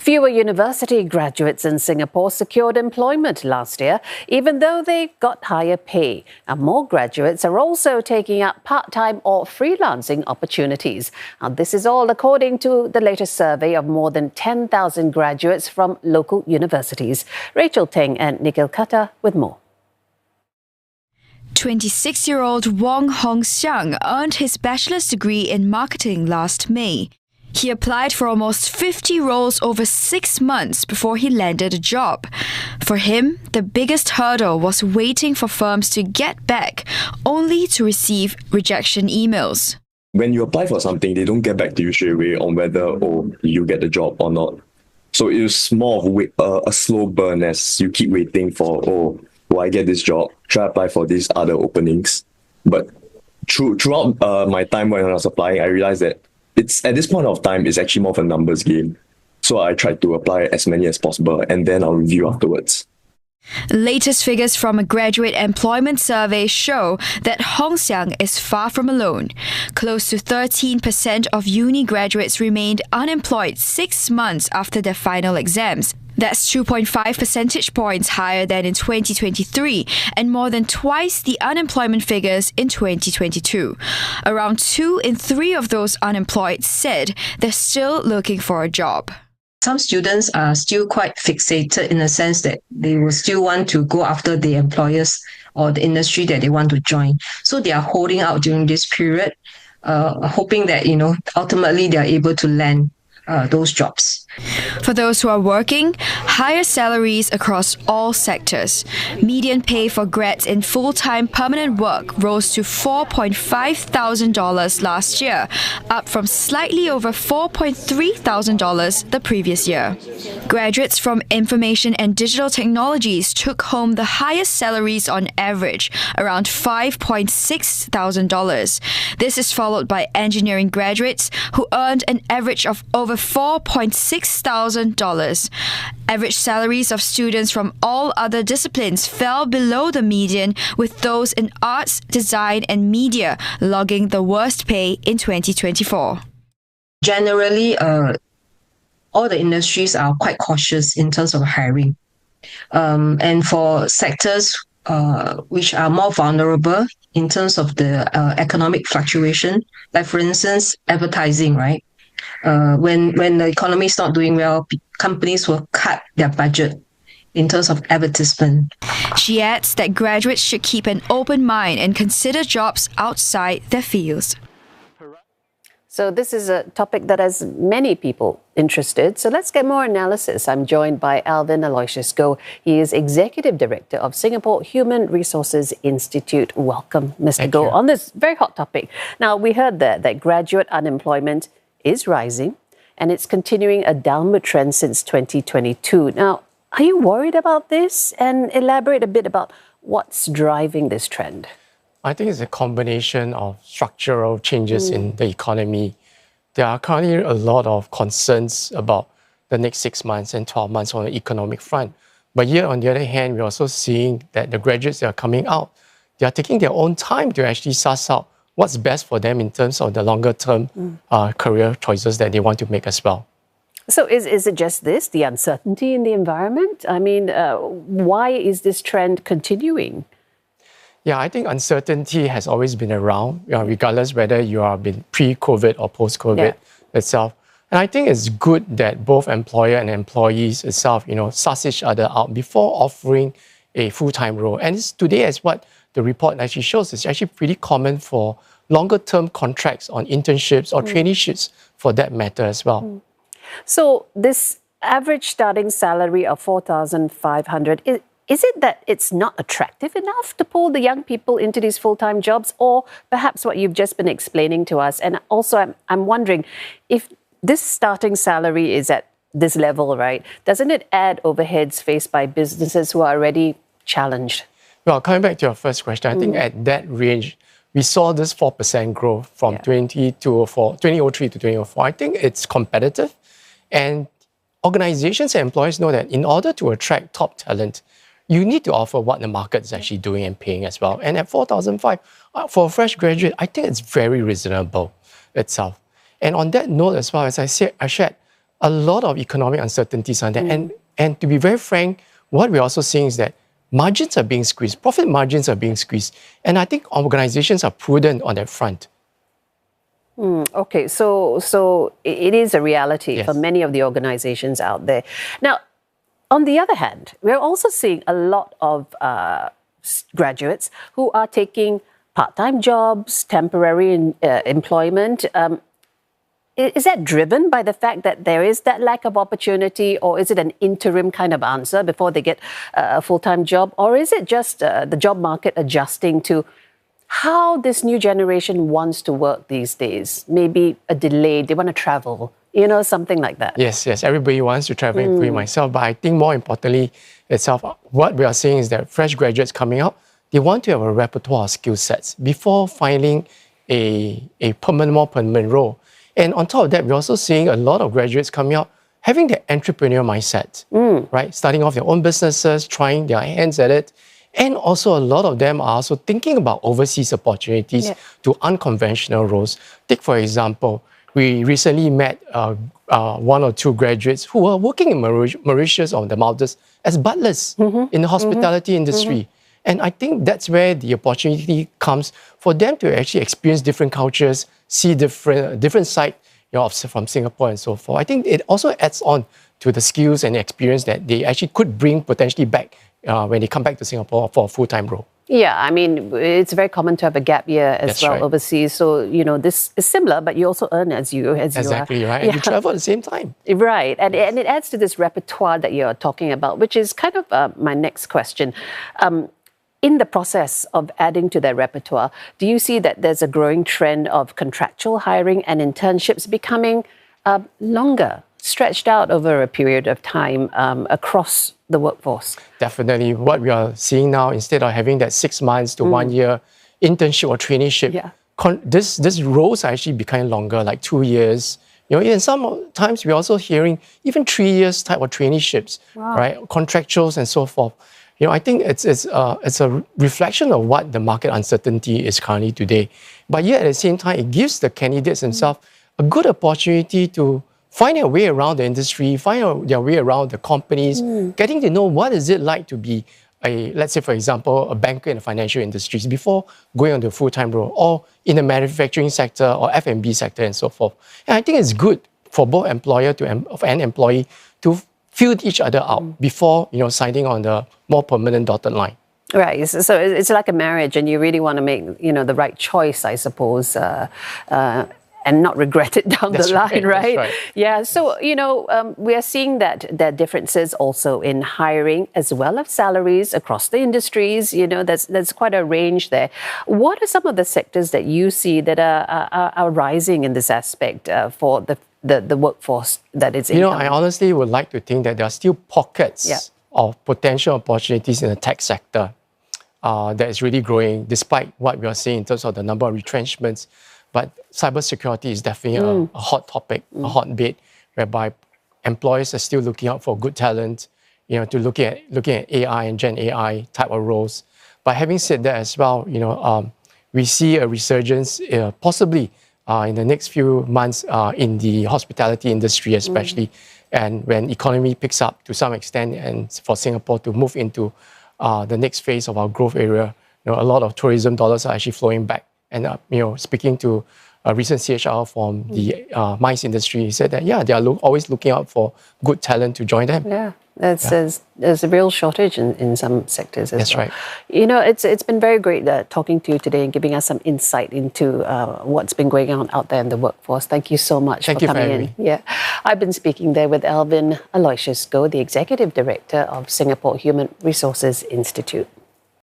Fewer university graduates in Singapore secured employment last year, even though they got higher pay. And more graduates are also taking up part-time or freelancing opportunities. And this is all according to the latest survey of more than 10,000 graduates from local universities. Rachel Teng and Nikhil Kata with more. 26-year-old Wong Hong Xiang earned his bachelor's degree in marketing last May. He applied for almost 50 roles over 6 months before he landed a job. For him, the biggest hurdle was waiting for firms to get back, only to receive rejection emails. When you apply for something, they don't get back to you straight away on whether you get the job or not. So it's more of a slow burn as you keep waiting for, will I get this job? Should I apply for these other openings? But throughout my time when I was applying, I realized that at this point of time, it's actually more of a numbers game. So I tried to apply as many as possible, and then I'll review afterwards. Latest figures from a graduate employment survey show that Hong Xiang is far from alone. Close to 13% of uni graduates remained unemployed 6 months after their final exams. That's 2.5 percentage points higher than in 2023 and more than twice the unemployment figures in 2022. Around 2 in 3 of those unemployed said they're still looking for a job. Some students are still quite fixated in the sense that they will still want to go after the employers or the industry that they want to join. So they are holding out during this period, hoping that, ultimately they are able to land those jobs. For those who are working, higher salaries across all sectors. Median pay for grads in full-time permanent work rose to $4,500 last year, up from slightly over $4,300 the previous year. Graduates from information and digital technologies took home the highest salaries on average, around $5,600. This is followed by engineering graduates who earned an average of over $4,600. Average salaries of students from all other disciplines fell below the median, with those in arts, design and media logging the worst pay in 2024. Generally, all the industries are quite cautious in terms of hiring. And for sectors which are more vulnerable in terms of the economic fluctuation, like for instance, advertising, right? When the economy is not doing well, companies will cut their budget in terms of advertisement. She adds that graduates should keep an open mind and consider jobs outside their fields. So this is a topic that has many people interested. So let's get more analysis. I'm joined by Alvin Aloysius Goh. He is Executive Director of Singapore Human Resources Institute. Welcome, Mr. Goh, on this very hot topic. Now, we heard that graduate unemployment is rising, and it's continuing a downward trend since 2022. Now, are you worried about this? And elaborate a bit about what's driving this trend. I think it's a combination of structural changes in the economy. There are currently a lot of concerns about the next 6 months and 12 months on the economic front. But here, on the other hand, we're also seeing that the graduates that are coming out, they are taking their own time to actually suss out what's best for them in terms of the longer-term career choices that they want to make as well. So is it just this, the uncertainty in the environment? I mean, why is this trend continuing? Yeah, I think uncertainty has always been around, regardless whether you are been pre-COVID or post-COVID itself. And I think it's good that both employer and employees itself, suss each other out before offering a full-time role. And today, as what the report actually shows, it's actually pretty common for longer-term contracts on internships or traineeships for that matter as well. So this average starting salary of $4,500, is it that it's not attractive enough to pull the young people into these full-time jobs, or perhaps what you've just been explaining to us? And also, I'm wondering, if this starting salary is at this level, right, doesn't it add overheads faced by businesses who are already challenged? Well, coming back to your first question, I think at that range, we saw this 4% growth from 2003 to 2004. I think it's competitive. And organizations and employers know that in order to attract top talent, you need to offer what the market is actually doing and paying as well. And at $4,500 for a fresh graduate, I think it's very reasonable itself. And on that note as well, as I shared, a lot of economic uncertainties on that. And to be very frank, what we're also seeing is that margins are being squeezed, profit margins are being squeezed. And I think organizations are prudent on that front. Okay, so it is a reality Yes. for many of the organizations out there. Now, on the other hand, we're also seeing a lot of graduates who are taking part-time jobs, temporary employment. Is that driven by the fact that there is that lack of opportunity, or is it an interim kind of answer before they get a full-time job? Or is it just the job market adjusting to how this new generation wants to work these days? Maybe a delay, they want to travel, something like that. Yes, everybody wants to travel, including myself. But I think more importantly itself, what we are seeing is that fresh graduates coming out, they want to have a repertoire of skill sets before finding a more permanent role. And on top of that, we're also seeing a lot of graduates coming out having the entrepreneurial mindset, right? Starting off their own businesses, trying their hands at it. And also a lot of them are also thinking about overseas opportunities to unconventional roles. Take, for example, we recently met one or two graduates who were working in Mauritius or the Maldives as butlers in the hospitality industry. And I think that's where the opportunity comes for them to actually experience different cultures, see different side from Singapore and so forth. I think it also adds on to the skills and experience that they actually could bring potentially back when they come back to Singapore for a full-time role. Yeah, I mean, it's very common to have a gap year as That's well right. overseas. So, this is similar, but you also earn as you Exactly, are. right? And you travel at the same time. Right. And it adds to this repertoire that you're talking about, which is kind of my next question. In the process of adding to their repertoire, do you see that there's a growing trend of contractual hiring and internships becoming longer, stretched out over a period of time across the workforce? Definitely. What we are seeing now, instead of having that 6 months to 1 year internship or traineeship, this roles are actually becoming longer, like 2 years. And sometimes we're also hearing even 3 years type of traineeships, right? Contractuals and so forth. I think it's a reflection of what the market uncertainty is currently today. But yet at the same time, it gives the candidates themselves a good opportunity to find their way around the industry, find their way around the companies, getting to know what is it like to be let's say, for example, a banker in the financial industries before going on to a full-time role, or in the manufacturing sector or F&B sector and so forth. And I think it's good for both employer and employee to feel each other out before signing on the more permanent dotted line. Right. So it's like a marriage, and you really want to make the right choice, I suppose, and not regret it down the line, right? That's right. Yeah. So we are seeing that there are differences also in hiring as well as salaries across the industries. There's quite a range there. What are some of the sectors that you see that are rising in this aspect for the workforce that is incoming? I honestly would like to think that there are still pockets of potential opportunities in the tech sector that is really growing, despite what we are seeing in terms of the number of retrenchments. But cybersecurity is definitely a hot topic, a hot bit, whereby employers are still looking out for good talent, to looking at AI and Gen AI type of roles. But having said that as well, we see a resurgence possibly in the next few months in the hospitality industry especially, and when economy picks up to some extent, and for Singapore to move into the next phase of our growth area, a lot of tourism dollars are actually flowing back. And speaking to a recent CHR from the MICE industry, he said that they are always looking out for good talent to join them. Yeah. There's a real shortage in some sectors as well. That's right. It's been very great talking to you today and giving us some insight into what's been going on out there in the workforce. Thank you so much for coming in. Yeah, I've been speaking there with Alvin Aloysius Goh, the Executive Director of Singapore Human Resources Institute.